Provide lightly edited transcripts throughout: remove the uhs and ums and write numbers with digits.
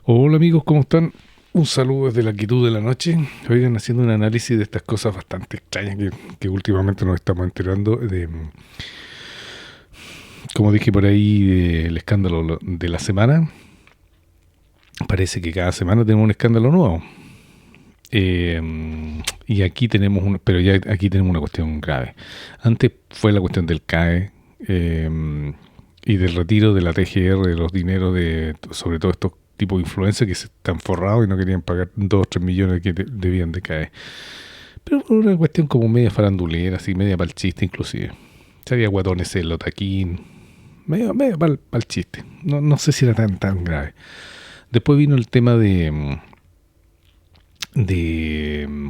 Hola amigos, ¿cómo están? Un saludo desde la quietud de la noche. Oigan, haciendo un análisis de estas cosas bastante extrañas que últimamente nos estamos enterando de, como dije por ahí, del escándalo de la semana. Parece que cada semana tenemos un escándalo nuevo. Y aquí tenemos pero ya aquí tenemos una cuestión grave. Antes fue la cuestión del CAE y del retiro de la TGR de los dineros de, sobre todo estos tipos de influencers que se están forrados y no querían pagar 2 o 3 millones que debían de CAE. Pero por una cuestión como media farandulera, así media para el chiste inclusive. Se había guatones el Lotaquín, medio para el chiste. No sé si era tan grave. Después vino el tema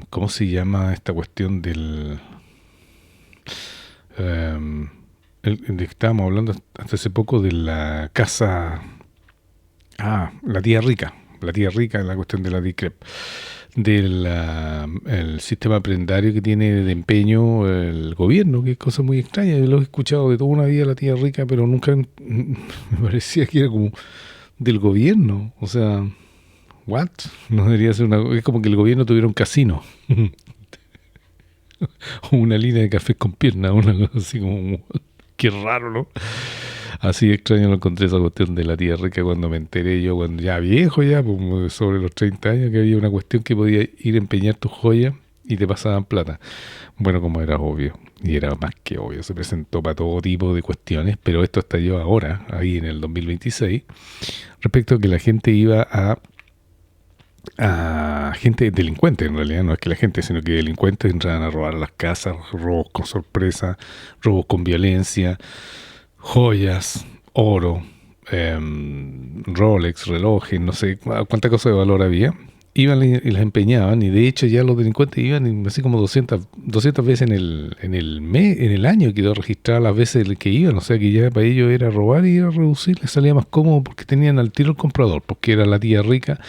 ¿cómo se llama esta cuestión del de que estábamos hablando hasta hace poco de la casa, la tía rica, la cuestión de la DICREP, del el sistema prendario que tiene de empeño el gobierno, que es cosa muy extraña. Yo lo he escuchado de toda una vida la tía rica, pero nunca me parecía que era como del gobierno, o sea, what? No debería ser es como que el gobierno tuviera un casino. O una línea de café con pierna, una cosa así como, qué raro, ¿no? Así extraño lo encontré esa cuestión de la tía rica cuando me enteré yo, cuando ya viejo ya, pues, sobre los 30 años, que había una cuestión que podía ir a empeñar tus joyas y te pasaban plata. Bueno, como era obvio, y era más que obvio, se presentó para todo tipo de cuestiones, pero esto estalló ahora, ahí en el 2026, respecto a que la gente iba a gente delincuente, en realidad no es que la gente, sino que delincuentes entraban a robar a las casas, robos con sorpresa, robos con violencia, joyas, oro, Rolex, relojes, no sé cuánta cosa de valor había. Iban y las empeñaban, y de hecho ya los delincuentes iban así como 200 veces en el año quedó registrada las veces que iban, o sea que ya para ellos era robar y era reducir, les salía más cómodo porque tenían al tiro el comprador, porque era la tía rica,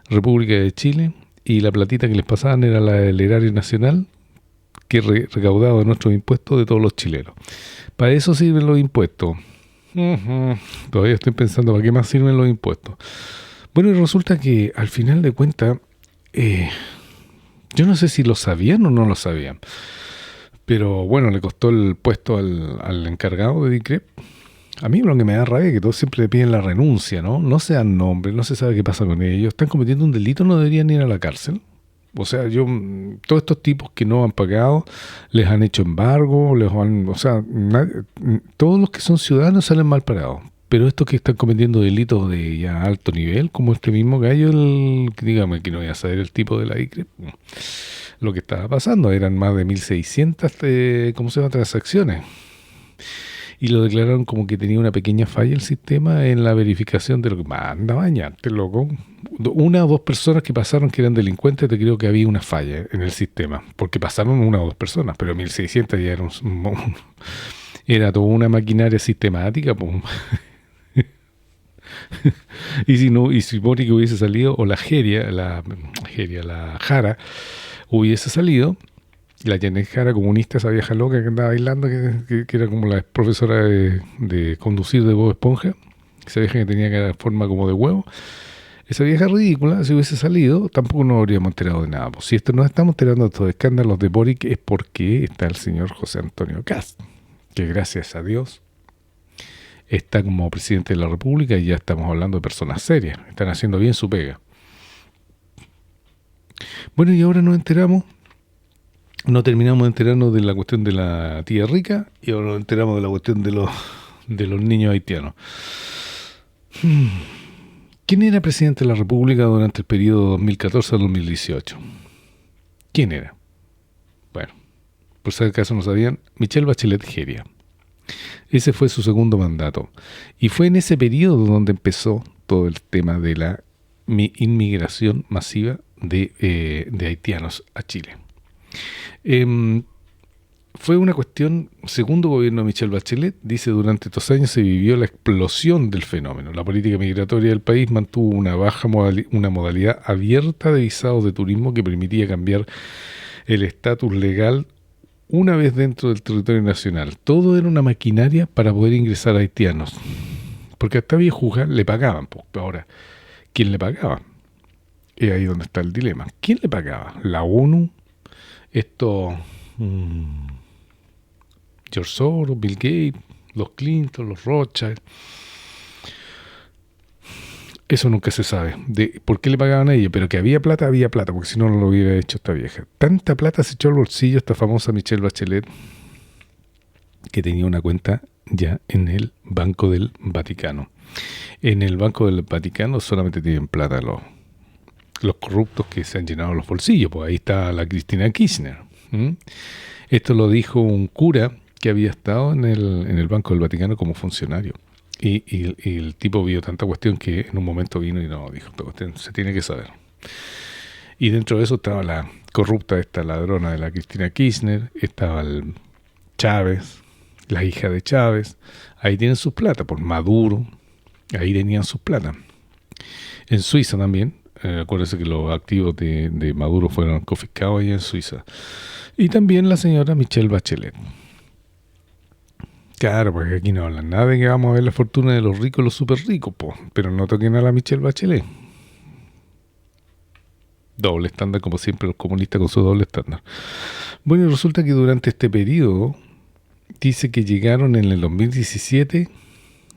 República de Chile, y la platita que les pasaban era la del erario nacional, que recaudaba de nuestros impuestos de todos los chilenos. Para eso sirven los impuestos. Todavía estoy pensando para qué más sirven los impuestos. Bueno, y resulta que al final de cuentas, yo no sé si lo sabían o no lo sabían, pero bueno, le costó el puesto al encargado de DICREP. A mí lo que me da rabia es que todos siempre le piden la renuncia, ¿no? No se dan nombres, no se sabe qué pasa con ellos. Están cometiendo un delito, no deberían ir a la cárcel. O sea, todos estos tipos que no han pagado, les han hecho embargo, o sea, todos los que son ciudadanos salen mal parados. Pero estos que están cometiendo delitos de ya alto nivel, como este mismo gallo, dígame que no voy a saber el tipo de la ICRE, lo que estaba pasando, eran más de 1.600, ¿cómo se llama?, transacciones. Y lo declararon como que tenía una pequeña falla el sistema en la verificación de lo que manda bañarte, loco. Una o dos personas que pasaron que eran delincuentes, te creo que había una falla en el sistema, porque pasaron una o dos personas, pero 1.600 ya era toda una maquinaria sistemática, pues. Y si Boric hubiese salido, o la Jara hubiese salido, la Janet Jara comunista, esa vieja loca que andaba bailando, que era como la profesora de conducir de Bob Esponja, esa vieja que tenía cara forma como de huevo, esa vieja ridícula, si hubiese salido, tampoco nos habríamos enterado de nada. Pues si nos estamos enterando de estos escándalos de Boric es porque está el señor José Antonio Kast, que gracias a Dios está como presidente de la República y ya estamos hablando de personas serias, están haciendo bien su pega. Bueno, y ahora no terminamos de enterarnos de la cuestión de la tía rica y ahora nos enteramos de la cuestión de los niños haitianos. ¿Quién era presidente de la República durante el periodo 2014 al 2018? ¿Quién era? Bueno, por si acaso no sabían, Michelle Bachelet Jeria. Ese fue su segundo mandato. Y fue en ese periodo donde empezó todo el tema de la inmigración masiva de haitianos a Chile. Fue una cuestión, segundo gobierno de Michelle Bachelet, dice, durante estos años se vivió la explosión del fenómeno. La política migratoria del país mantuvo una modalidad abierta de visados de turismo que permitía cambiar el estatus legal una vez dentro del territorio nacional. Todo era una maquinaria para poder ingresar a haitianos. Porque hasta había juzgar, le pagaban. Pues. Ahora, ¿quién le pagaba? Es ahí donde está el dilema. ¿Quién le pagaba? ¿La ONU? ¿Esto? ¿George Soros, Bill Gates, los Clinton, los Rothschild? Eso nunca se sabe. De por qué le pagaban a ella, pero que había plata, porque si no, no lo hubiera hecho esta vieja. Tanta plata se echó al bolsillo esta famosa Michelle Bachelet, que tenía una cuenta ya en el Banco del Vaticano. En el Banco del Vaticano solamente tienen plata los corruptos que se han llenado los bolsillos. Pues ahí está la Cristina Kirchner. Esto lo dijo un cura que había estado en el Banco del Vaticano como funcionario. Y el tipo vio tanta cuestión que en un momento vino y no dijo, se tiene que saber. Y dentro de eso estaba la corrupta, esta ladrona de la Cristina Kirchner, estaba el Chávez, la hija de Chávez. Ahí tienen sus plata, por Maduro, ahí tenían sus plata. En Suiza también, acuérdense que los activos de Maduro fueron confiscados allá en Suiza. Y también la señora Michelle Bachelet. Claro, porque aquí no hablan nada de que vamos a ver la fortuna de los ricos y los súper ricos, pero no toquen a la Michelle Bachelet. Doble estándar, como siempre los comunistas con su doble estándar. Bueno, y resulta que durante este periodo, dice que llegaron en el 2017,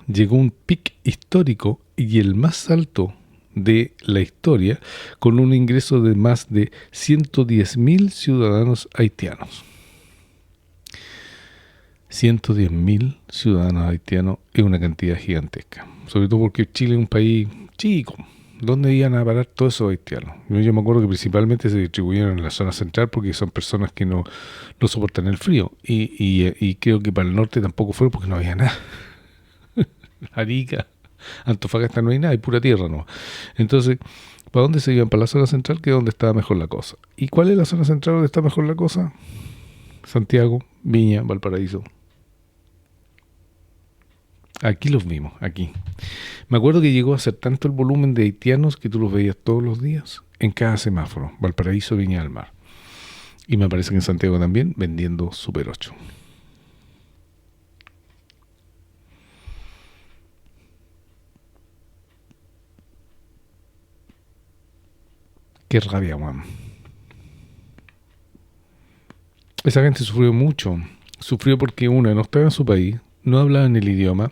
llegó un pic histórico y el más alto de la historia, con un ingreso de más de 110.000 ciudadanos haitianos. 110.000 ciudadanos haitianos es una cantidad gigantesca. Sobre todo porque Chile es un país chico. ¿Dónde iban a parar todos esos haitianos? Yo me acuerdo que principalmente se distribuyeron en la zona central porque son personas que no soportan el frío. Y creo que para el norte tampoco fue porque no había nada. Arica, Antofagasta no hay nada, hay pura tierra, ¿no? Entonces, ¿para dónde se iban? Para la zona central, que es donde estaba mejor la cosa. ¿Y cuál es la zona central donde está mejor la cosa? Santiago, Viña, Valparaíso. Aquí los vimos, aquí. Me acuerdo que llegó a ser tanto el volumen de haitianos que tú los veías todos los días en cada semáforo, Valparaíso, Viña del Mar. Y me parece que en Santiago también, vendiendo Super 8. Qué rabia, Juan. Esa gente sufrió mucho. Sufrió porque, una, no estaba en su país, no hablaban el idioma,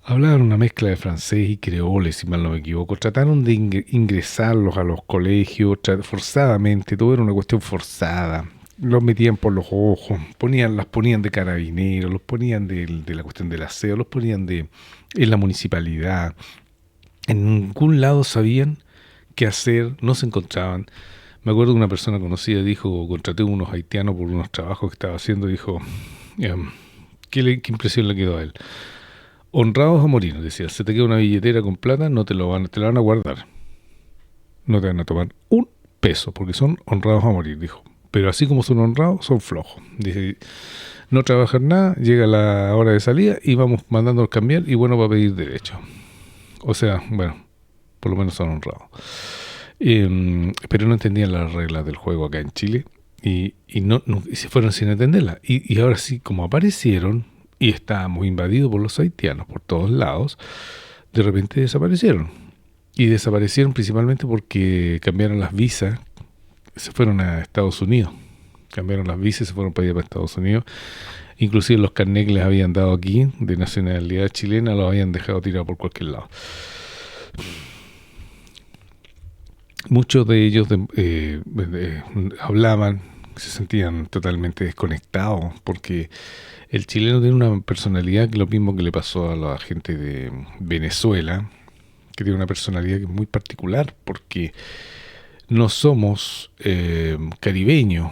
hablaban una mezcla de francés y creole, si mal no me equivoco. Trataron de ingresarlos a los colegios forzadamente, todo era una cuestión forzada. Los metían por los ojos, las ponían de carabineros, los ponían de la cuestión del aseo, los ponían en la municipalidad. En ningún lado sabían qué hacer, no se encontraban. Me acuerdo que una persona conocida dijo, contraté unos haitianos por unos trabajos que estaba haciendo, dijo, ¿qué impresión le quedó a él? Honrados a morir, decía, se te queda una billetera con plata, te la van a guardar. No te van a tomar un peso, porque son honrados a morir, dijo. Pero así como son honrados, son flojos. Dice, no trabajan nada, llega la hora de salida y vamos mandándolos cambiar y bueno, va a pedir derecho. O sea, bueno, por lo menos son honrados. Pero no entendían las reglas del juego acá en Chile y se fueron sin entenderlas. Y ahora sí, como aparecieron y estábamos invadidos por los haitianos por todos lados, de repente desaparecieron. Y desaparecieron principalmente porque cambiaron las visas, se fueron a Estados Unidos. Cambiaron las visas y se fueron para allá, para Estados Unidos. Inclusive los carnets que les habían dado aquí, de nacionalidad chilena, los habían dejado tirados por cualquier lado. Muchos de ellos hablaban, se sentían totalmente desconectados, porque el chileno tiene una personalidad que es lo mismo que le pasó a la gente de Venezuela, que tiene una personalidad que es muy particular, porque no somos caribeños.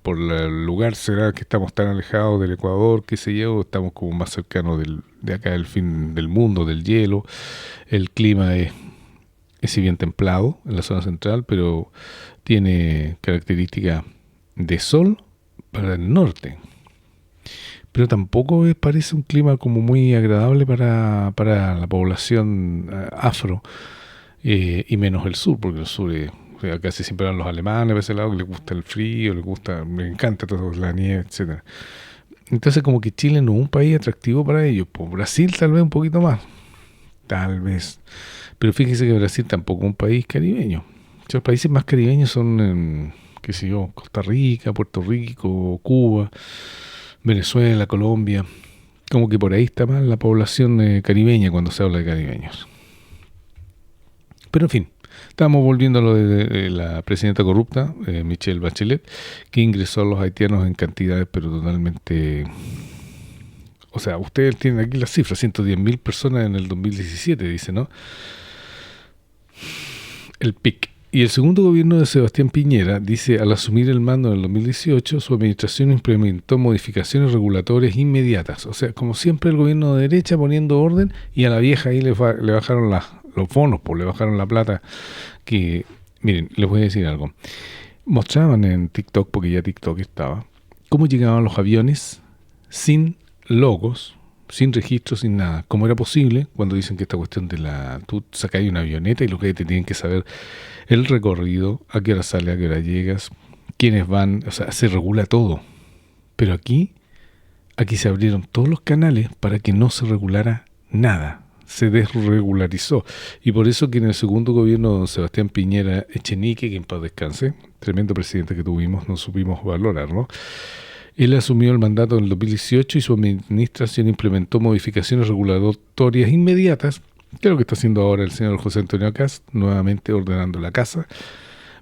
Por el lugar será que estamos tan alejados del Ecuador, qué sé yo, estamos como más cercanos de acá del fin del mundo, del hielo. El clima es si bien templado en la zona central, pero tiene características de sol para el norte. Pero tampoco parece un clima como muy agradable para la población afro, y menos el sur, porque el sur casi siempre van los alemanes a ese lado, que les gusta el frío, me encanta todo, la nieve, etcétera. Entonces como que Chile no es un país atractivo para ellos. Por Brasil tal vez un poquito más, tal vez. Pero fíjese que Brasil tampoco es un país caribeño. Los países más caribeños son, qué sé yo, Costa Rica, Puerto Rico, Cuba, Venezuela, Colombia. Como que por ahí está más la población caribeña cuando se habla de caribeños. Pero en fin, estamos volviendo a lo de la presidenta corrupta, Michelle Bachelet, que ingresó a los haitianos en cantidades pero totalmente... O sea, ustedes tienen aquí las cifras, 110.000 personas en el 2017, dice, ¿no? El PIC. Y el segundo gobierno de Sebastián Piñera dice, al asumir el mando en el 2018, su administración implementó modificaciones regulatorias inmediatas. O sea, como siempre el gobierno de derecha poniendo orden, y a la vieja ahí le bajaron los bonos, pues le bajaron la plata. Que, miren, les voy a decir algo. Mostraban en TikTok, porque ya TikTok estaba, cómo llegaban los aviones sin logos, sin registro, sin nada. ¿Cómo era posible? Cuando dicen que esta cuestión de tú sacas una avioneta y lo que te tienen que saber el recorrido, a qué hora sale, a qué hora llegas, quiénes van, o sea, se regula todo. Pero aquí se abrieron todos los canales para que no se regulara nada. Se desregularizó. Y por eso que en el segundo gobierno de don Sebastián Piñera Echenique, que en paz descanse, tremendo presidente que tuvimos, no supimos valorarlo, él asumió el mandato en el 2018 y su administración implementó modificaciones regulatorias inmediatas, que es lo que está haciendo ahora el señor José Antonio Kast, nuevamente ordenando la casa,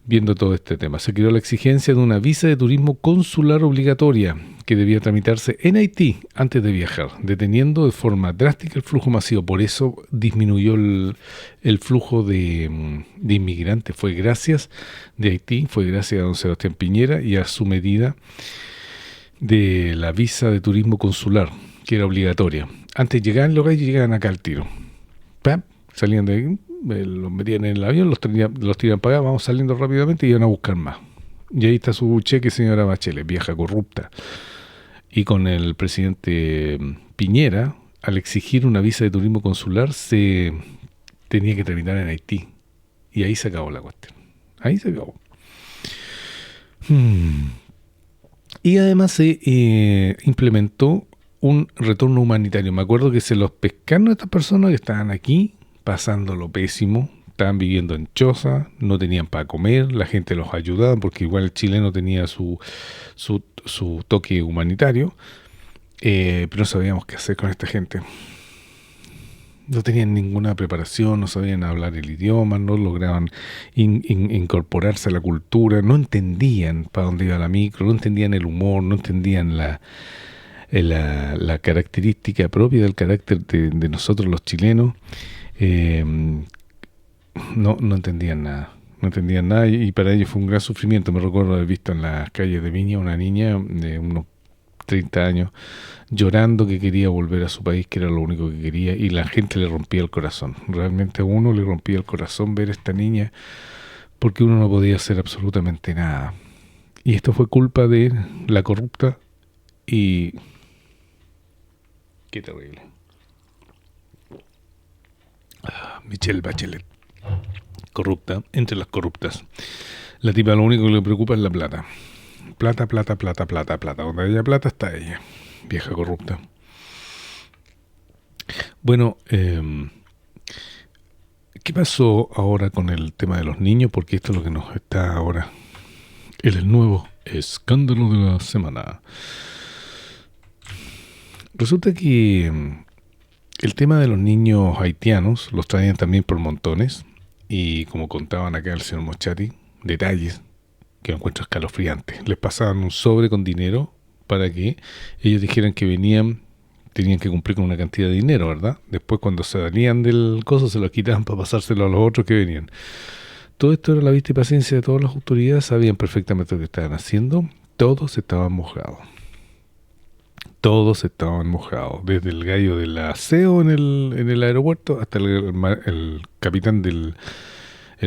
viendo todo este tema. Se creó la exigencia de una visa de turismo consular obligatoria que debía tramitarse en Haití antes de viajar, deteniendo de forma drástica el flujo masivo. Por eso disminuyó el flujo de inmigrantes. Fue gracias de Haití, fue gracias a don Sebastián Piñera y a su medida de la visa de turismo consular, que era obligatoria. Antes llegaban los gallos y llegaban acá al tiro. ¡Pam! Salían de ahí, los metían en el avión, los tiraban para acá, vamos saliendo rápidamente y iban a buscar más. Y ahí está su cheque, señora Bachelet, vieja corrupta. Y con el presidente Piñera, al exigir una visa de turismo consular, se tenía que terminar en Haití. Y ahí se acabó la cuestión. Ahí se acabó. Y además se implementó un retorno humanitario. Me acuerdo que se los pescaron a estas personas que estaban aquí, pasando lo pésimo, estaban viviendo en choza, no tenían para comer, la gente los ayudaba, porque igual el chileno tenía su toque humanitario, pero no sabíamos qué hacer con esta gente. No tenían ninguna preparación, no sabían hablar el idioma, no lograban incorporarse a la cultura, no entendían para dónde iba la micro, no entendían el humor, no entendían la característica propia del carácter de nosotros los chilenos. No entendían nada. No entendían nada y para ellos fue un gran sufrimiento. Me recuerdo haber visto en las calles de Viña una niña de unos 30 años llorando que quería volver a su país, que era lo único que quería, y la gente le rompía el corazón. Realmente a uno le rompía el corazón ver a esta niña, porque uno no podía hacer absolutamente nada. Y esto fue culpa de la corrupta y... qué terrible. Michelle Bachelet, corrupta, entre las corruptas. La tipa lo único que le preocupa es la plata. Plata. Donde haya plata está ella, vieja corrupta. Bueno, ¿qué pasó ahora con el tema de los niños? Porque esto es lo que nos está ahora. El nuevo escándalo de la semana. Resulta que el tema de los niños haitianos los traían también por montones. Y como contaban acá el señor Moschati, detalles que encuentro escalofriantes. Les pasaban un sobre con dinero para que ellos dijeran que venían, tenían que cumplir con una cantidad de dinero, ¿verdad? Después cuando se salían del coso se lo quitaban para pasárselo a los otros que venían. Todo esto era la vista y paciencia de todas las autoridades, sabían perfectamente lo que estaban haciendo, todos estaban mojados. Todos estaban mojados, desde el gallo del aseo en el aeropuerto hasta el capitán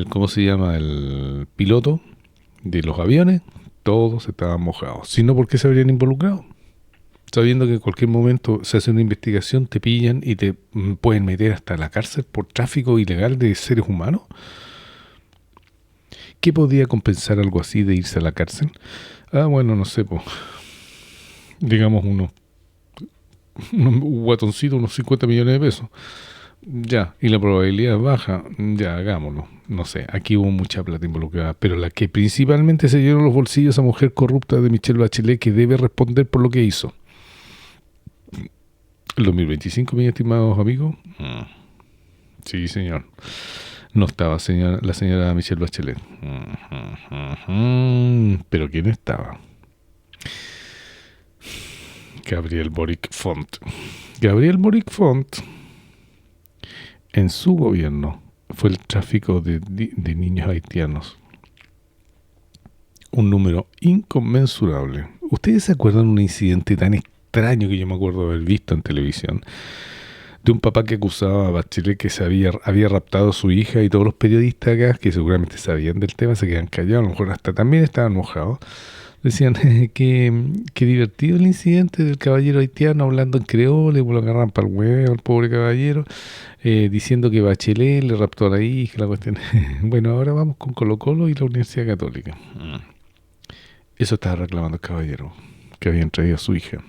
¿cómo se llama? El piloto de los aviones, todos estaban mojados. Si no, ¿por qué se habrían involucrado? Sabiendo que en cualquier momento se hace una investigación, te pillan y te pueden meter hasta la cárcel por tráfico ilegal de seres humanos. ¿Qué podía compensar algo así de irse a la cárcel? Bueno, no sé, pues, digamos un guatoncito, unos 50 millones de pesos. Ya, y la probabilidad es baja, ya, hagámoslo. No sé, aquí hubo mucha plata involucrada, pero la que principalmente se llenó los bolsillos a mujer corrupta de Michelle Bachelet, que debe responder por lo que hizo. El 2025, mis estimados amigos. Sí, señor. No estaba la señora Michelle Bachelet. Pero ¿quién estaba? Gabriel Boric Font. Gabriel Boric Font, en su gobierno, fue el tráfico de niños haitianos. Un número inconmensurable. ¿Ustedes se acuerdan de un incidente tan extraño que yo me acuerdo haber visto en televisión? De un papá que acusaba a Bachelet que había raptado a su hija, y todos los periodistas acá, que seguramente sabían del tema, se quedan callados, a lo mejor hasta también estaban mojados. Decían que divertido el incidente del caballero haitiano hablando en creole, lo agarran para el huevo al pobre caballero, diciendo que Bachelet le raptó a la hija, la cuestión. Bueno, ahora vamos con Colo-Colo y la Universidad Católica. Eso estaba reclamando el caballero, que habían traído a su hija.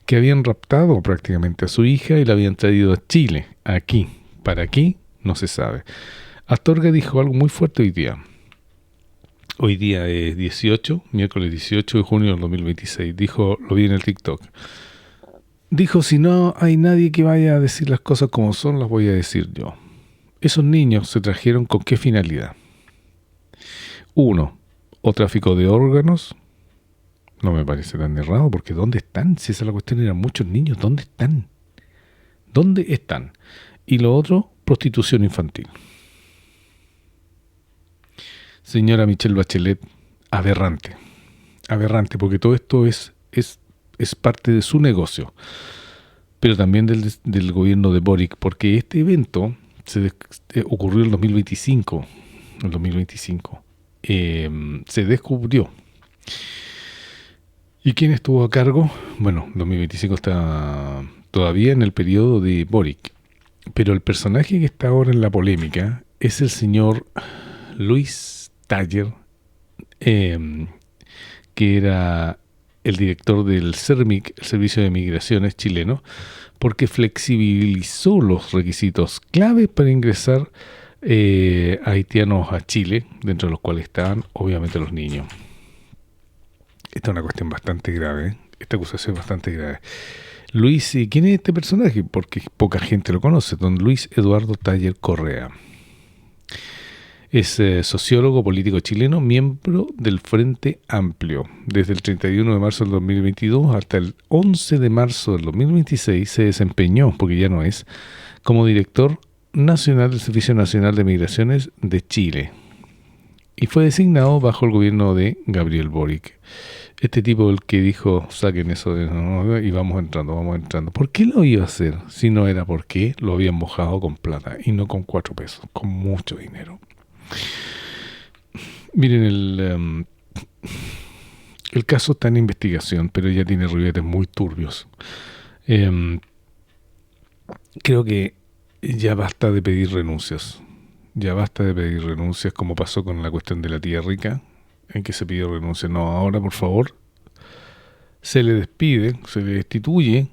Que habían raptado prácticamente a su hija y la habían traído a Chile, aquí. ¿Para aquí? No se sabe. Astorga dijo algo muy fuerte hoy día. Hoy día es 18, miércoles 18 de junio del 2026. Dijo, lo vi en el TikTok. Dijo, si no hay nadie que vaya a decir las cosas como son, las voy a decir yo. Esos niños se trajeron ¿con qué finalidad? 1. O tráfico de órganos. No me parece tan errado, porque ¿dónde están? Si esa es la cuestión, eran muchos niños. ¿Dónde están? ¿Dónde están? Y lo otro, prostitución infantil. Señora Michelle Bachelet, aberrante. Aberrante, porque todo esto es parte de su negocio, pero también del gobierno de Boric, porque este evento ocurrió en el 2025. El 2025. Se descubrió. ¿Y quién estuvo a cargo? Bueno, 2025 está todavía en el periodo de Boric, pero el personaje que está ahora en la polémica es el señor Luis Taller, que era el director del CERMIC, el Servicio de Migraciones chileno, porque flexibilizó los requisitos clave para ingresar haitianos a Chile, dentro de los cuales estaban obviamente los niños. Esta es una cuestión bastante grave, ¿eh? Esta acusación es bastante grave. Luis, ¿quién es este personaje? Porque poca gente lo conoce. Don Luis Eduardo Taller Correa. Es sociólogo político chileno, miembro del Frente Amplio. Desde el 31 de marzo del 2022 hasta el 11 de marzo del 2026 se desempeñó, porque ya no es, como director nacional del Servicio Nacional de Migraciones de Chile. Y fue designado bajo el gobierno de Gabriel Boric. Este tipo, el que dijo, saquen eso y vamos entrando. ¿Por qué lo iba a hacer? Si no era porque lo habían mojado con plata y no con 4 pesos, con mucho dinero. Miren, el caso está en investigación, pero ya tiene ribetes muy turbios. Creo que ya basta de pedir renuncias. Ya basta de pedir renuncias, como pasó con la cuestión de la tía rica, en que se pidió renuncia. No, ahora por favor se le despide, se le destituye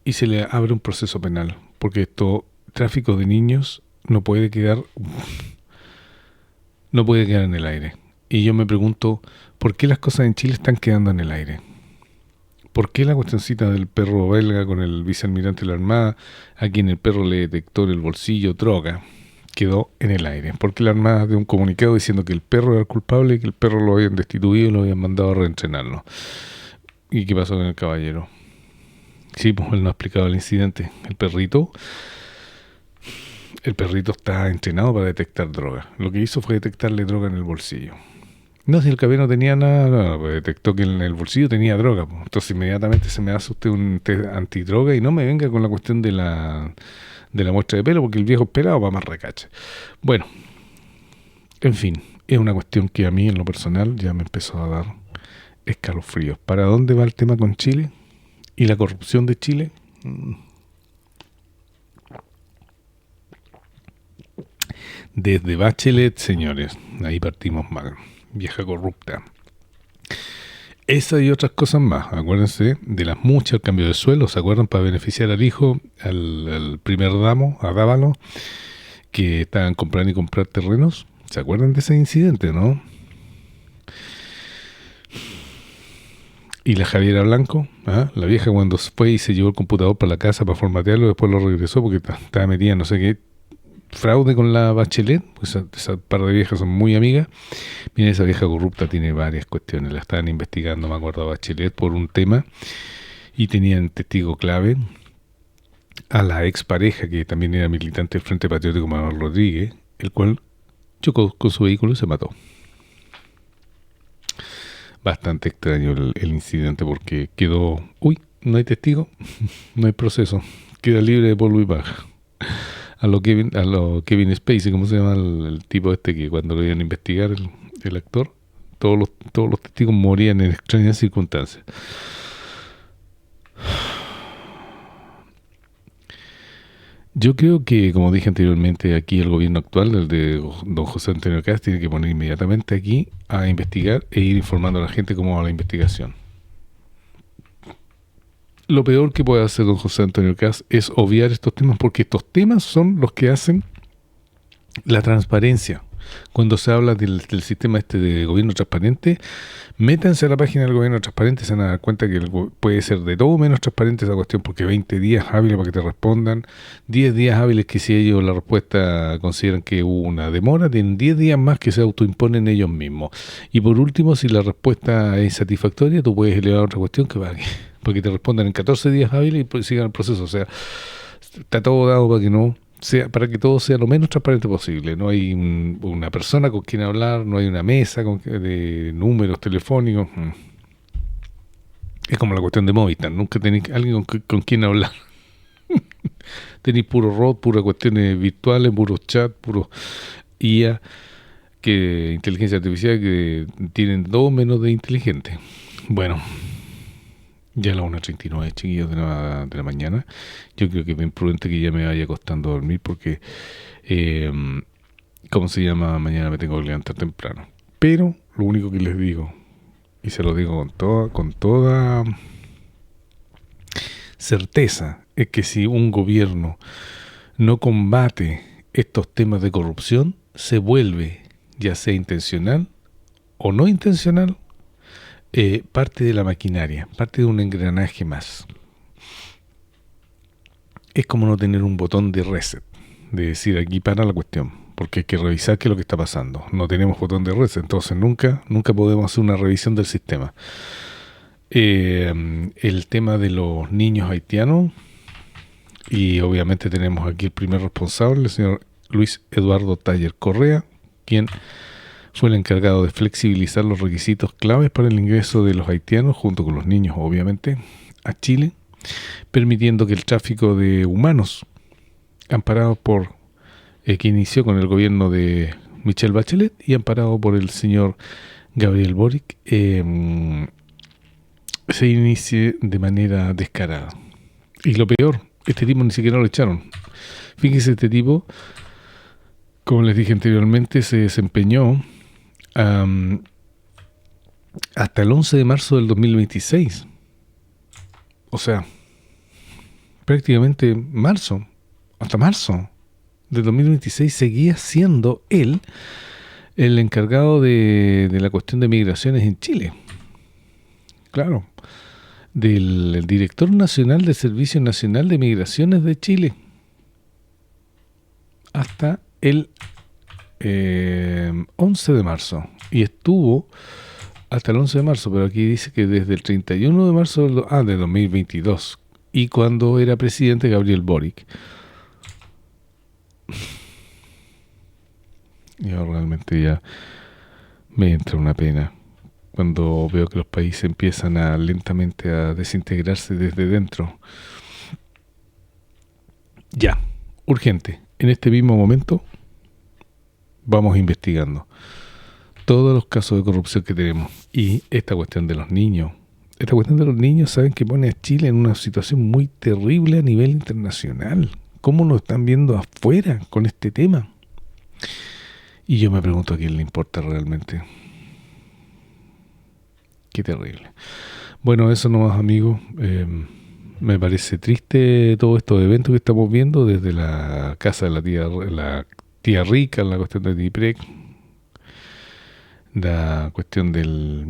y se le abre un proceso penal, porque esto, tráfico de niños, no puede quedar en el aire. Y yo me pregunto, ¿por qué las cosas en Chile están quedando en el aire? ¿Por qué la cuestioncita del perro belga con el vicealmirante de la Armada, a quien el perro le detectó en el bolsillo droga, quedó en el aire? Porque la Armada dio un comunicado diciendo que el perro era el culpable y que el perro lo habían destituido y lo habían mandado a reentrenarlo. ¿Y qué pasó con el caballero? Sí, pues él no ha explicado el incidente. El perrito está entrenado para detectar droga. Lo que hizo fue detectarle droga en el bolsillo. No, si el caballero no tenía nada, pues detectó que en el bolsillo tenía droga. Pues. Entonces inmediatamente se me hace usted un test antidroga y no me venga con la cuestión de la muestra de pelo, porque el viejo es pelado va más recache. Bueno, en fin, es una cuestión que a mí en lo personal ya me empezó a dar escalofríos. ¿Para dónde va el tema con Chile y la corrupción de Chile? Desde Bachelet, señores, ahí partimos mal. Vieja corrupta. Esa y otras cosas más. Acuérdense de las muchas, el cambio de suelo, ¿se acuerdan? Para beneficiar al hijo, al primer damo, a Dávalo, que estaban comprando y comprar terrenos. ¿Se acuerdan de ese incidente, no? Y la Javiera Blanco, la vieja cuando fue y se llevó el computador para la casa para formatearlo, después lo regresó porque estaba metida no sé qué fraude con la Bachelet, pues esa par de viejas son muy amigas. Miren, esa vieja corrupta tiene varias cuestiones, la estaban investigando, me acuerdo, a Bachelet por un tema, y tenían testigo clave a la expareja, que también era militante del Frente Patriótico, Manuel Rodríguez, el cual chocó con su vehículo y se mató. Bastante extraño el incidente porque quedó, no hay testigo, no hay proceso, queda libre de polvo y paja. A lo Kevin Spacey, ¿cómo se llama el tipo este que cuando lo iban a investigar, el actor? Todos los testigos morían en extrañas circunstancias. Yo creo que, como dije anteriormente, aquí el gobierno actual, el de don José Antonio Cast, tiene que poner inmediatamente aquí a investigar e ir informando a la gente cómo va la investigación. Lo peor que puede hacer don José Antonio Cast es obviar estos temas, porque estos temas son los que hacen la transparencia. Cuando se habla del sistema este de gobierno transparente, métanse a la página del gobierno transparente, se van a dar cuenta que puede ser de todo menos transparente esa cuestión, porque 20 días hábiles para que te respondan, 10 días hábiles que si ellos la respuesta consideran que hubo una demora, tienen 10 días más que se autoimponen ellos mismos. Y por último, si la respuesta es satisfactoria, tú puedes elevar otra cuestión para que te respondan en 14 días hábiles y sigan el proceso. O sea, está todo dado para que todo sea lo menos transparente posible. No hay una persona con quien hablar, no hay una mesa de números telefónicos. Es como la cuestión de Movistar, nunca tenéis alguien con quien hablar. Tenéis puro robot, puras cuestiones virtuales, puros chat, puros IA, que inteligencia artificial, que tienen todo menos de inteligente. Bueno, ya a las 1:39, chiquillos, de la mañana. Yo creo que es bien prudente que ya me vaya costando dormir porque, ¿cómo se llama? Mañana me tengo que levantar temprano. Pero lo único que les digo, y se lo digo con toda certeza, es que si un gobierno no combate estos temas de corrupción, se vuelve, ya sea intencional o no intencional, parte de la maquinaria, parte de un engranaje más. Es como no tener un botón de reset, de decir aquí para la cuestión, porque hay que revisar qué es lo que está pasando. No tenemos botón de reset, entonces nunca podemos hacer una revisión del sistema. El tema de los niños haitianos, y obviamente tenemos aquí el primer responsable, el señor Luis Eduardo Taller Correa, quien fue el encargado de flexibilizar los requisitos claves para el ingreso de los haitianos, junto con los niños, obviamente, a Chile, permitiendo que el tráfico de humanos, amparado por que inició con el gobierno de Michelle Bachelet y amparado por el señor Gabriel Boric, se inicie de manera descarada. Y lo peor, este tipo ni siquiera lo echaron. Fíjense, este tipo, como les dije anteriormente, se desempeñó hasta el 11 de marzo del 2026. O sea, prácticamente hasta marzo del 2026 seguía siendo él el encargado de la cuestión de migraciones en Chile. Claro, del director nacional del Servicio Nacional de Migraciones de Chile hasta el 11 de marzo. Y estuvo hasta el 11 de marzo, pero aquí dice que desde el 31 de marzo de 2022, y cuando era presidente Gabriel Boric. Yo realmente ya me entra una pena cuando veo que los países empiezan lentamente a desintegrarse desde dentro. Ya, urgente, en este mismo momento vamos investigando todos los casos de corrupción que tenemos. Y esta cuestión de los niños, saben que pone a Chile en una situación muy terrible a nivel internacional. ¿Cómo nos están viendo afuera con este tema? Y yo me pregunto a quién le importa realmente. Qué terrible. Bueno, eso nomás, amigos. Me parece triste todos estos eventos que estamos viendo desde la casa de la tía Rica, la cuestión de Diprec, la cuestión del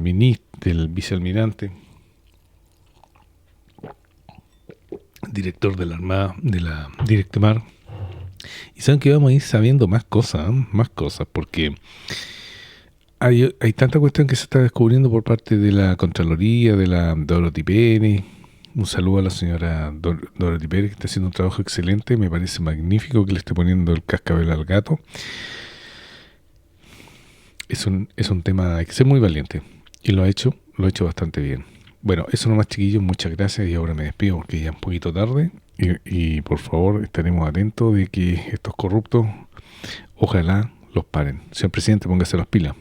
del vicealmirante, director de la Armada, de la Directomar. Y saben que vamos a ir sabiendo más cosas, porque hay tanta cuestión que se está descubriendo por parte de la Contraloría, de la Dorothy Pérez. Un saludo a la señora Dorothy Pérez, que está haciendo un trabajo excelente. Me parece magnífico que le esté poniendo el cascabel al gato. Es un tema, hay que ser muy valiente. Y lo ha hecho bastante bien. Bueno, eso nomás, chiquillos, muchas gracias. Y ahora me despido porque ya es un poquito tarde. Y por favor, estaremos atentos de que estos corruptos, ojalá los paren. Señor presidente, póngase las pilas.